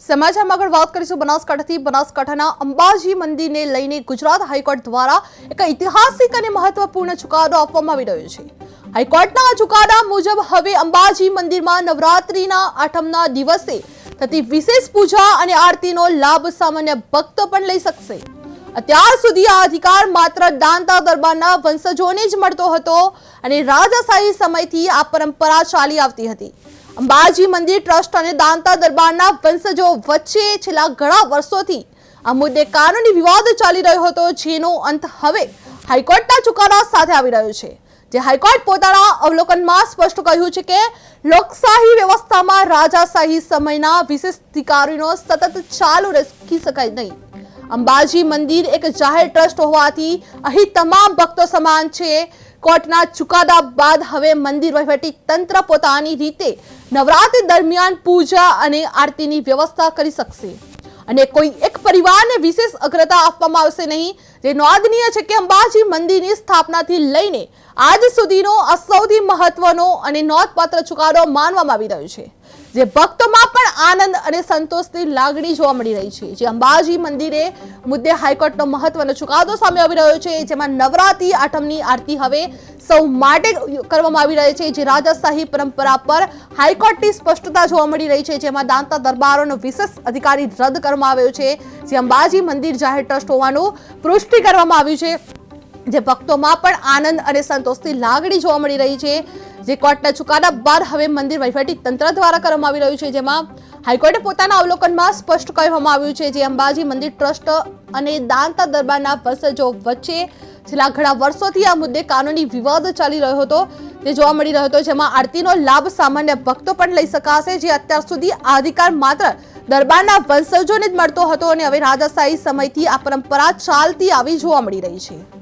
સમાચારમાં આગળ વાત કરીશું બનાસકાંઠાથી। બનાસકાંઠાના અંબાજી મંદિરને લઈને ગુજરાત હાઈકોર્ટ દ્વારા એક ઐતિહાસિક અને મહત્વપૂર્ણ ચુકાદો આપવામાં આવી રહ્યો છે। હાઈકોર્ટના આ ચુકાદા મુજબ હવે અંબાજી મંદિરમાં નવરાત્રિના આઠમના દિવસે થતી વિશેષ પૂજા અને આરતીનો લાભ સામાન્ય ભક્તો પણ લઈ શકશે। અત્યાર સુધી આ અધિકાર માત્ર દાંતા દરબારના વંશજોને જ મળતો હતો અને રાજાશાહી સમયથી આ પરંપરા ચાલી આવતી હતી। અંબાજી મંદિર ટ્રસ્ટ અને દાંતા દરબારના વંશજો વચ્ચે છેલ્લા ઘણા વર્ષોથી આ મુદ્દે કાનૂની વિવાદ ચાલી રહ્યો હતો, જેનો અંત હવે હાઈકોર્ટના ચુકાદા સાથે આવી રહ્યો છે। જે હાઈકોર્ટ પોતાના અવલોકનમાં સ્પષ્ટ કહ્યું છે કે લોકશાહી વ્યવસ્થામાં રાજાશાહી સમયના વિશેષ અધિકારીનો સતત ચાલુ રાખી શકાય નહીં। અંબાજી મંદિર એક જાહેર ટ્રસ્ટ હોવાથી અહીં તમામ ભક્તો સમાન છે। કોર્ટના ચુકાદા બાદ હવે મંદિર વહીવટી તંત્ર પોતાની રીતે નવરાત્રી દરમિયાન પૂજા અને આરતીની વ્યવસ્થા કરી શકશે અને કોઈ એક પરિવારને વિશેષ અગ્રતા આપવામાં આવશે નહીં। જે નોંધનીય છે કે અંબાજી મંદિરની સ્થાપનાથી લઈને આજ સુધીનો આ સૌથી મહત્વનો અને નોંધપાત્ર ચુકાદો માનવામાં આવી રહ્યો છે, જે ભક્તોમાં પણ આનંદ અને સંતોષની લાગણી જોવા મળી રહી છે। જે અંબાજી મંદિરે મુદ્દે હાઈકોર્ટનો મહત્વનો ચુકાદો સામે આવી રહ્યો છે, જેમાં નવરાત્રી આઠમની આરતી હવે સૌ માટે કરવામાં આવી રહી છે। જે રાજાશાહી પરંપરા પર હાઈકોર્ટની સ્પષ્ટતા જોવા મળી રહી છે, જેમાં દાંતા દરબારોનો વિશેષ અધિકારી રદ કરવામાં આવ્યો છે। જે અંબાજી મંદિર જાહેર ટ્રસ્ટ હોવાનું પુષ્ટિ કરવામાં આવ્યું છે, જે ભક્તોમાં પણ આનંદ અને સંતોષની લાગણી જોવા મળી રહી છે। જે કોર્ટના ચુકાદા બાદ હવે મંદિર વહીવટી તંત્ર દ્વારા કરવામાં આવી રહ્યું છે, જેમાં હાઈકોર્ટે પોતાના અવલોકનમાં સ્પષ્ટ કહેવામાં આવ્યું છે જે અંબાજી મંદિર ટ્રસ્ટ અને દાંતા દરબારના વંશજો વચ્ચે છેલ્લા ઘણા વર્ષોથી આ મુદ્દે કાનૂની વિવાદ ચાલી રહ્યો હતો તે જોવા મળી રહ્યો હતો, જેમાં આરતીનો લાભ સામાન્ય ભક્તો પણ લઈ શકાશે। જે અત્યાર સુધી આ અધિકાર માત્ર દરબારના વંશજોને જ મળતો હતો અને હવે રાજાશાહી સમયથી આ પરંપરા ચાલતી આવી જોવા મળી રહી છે।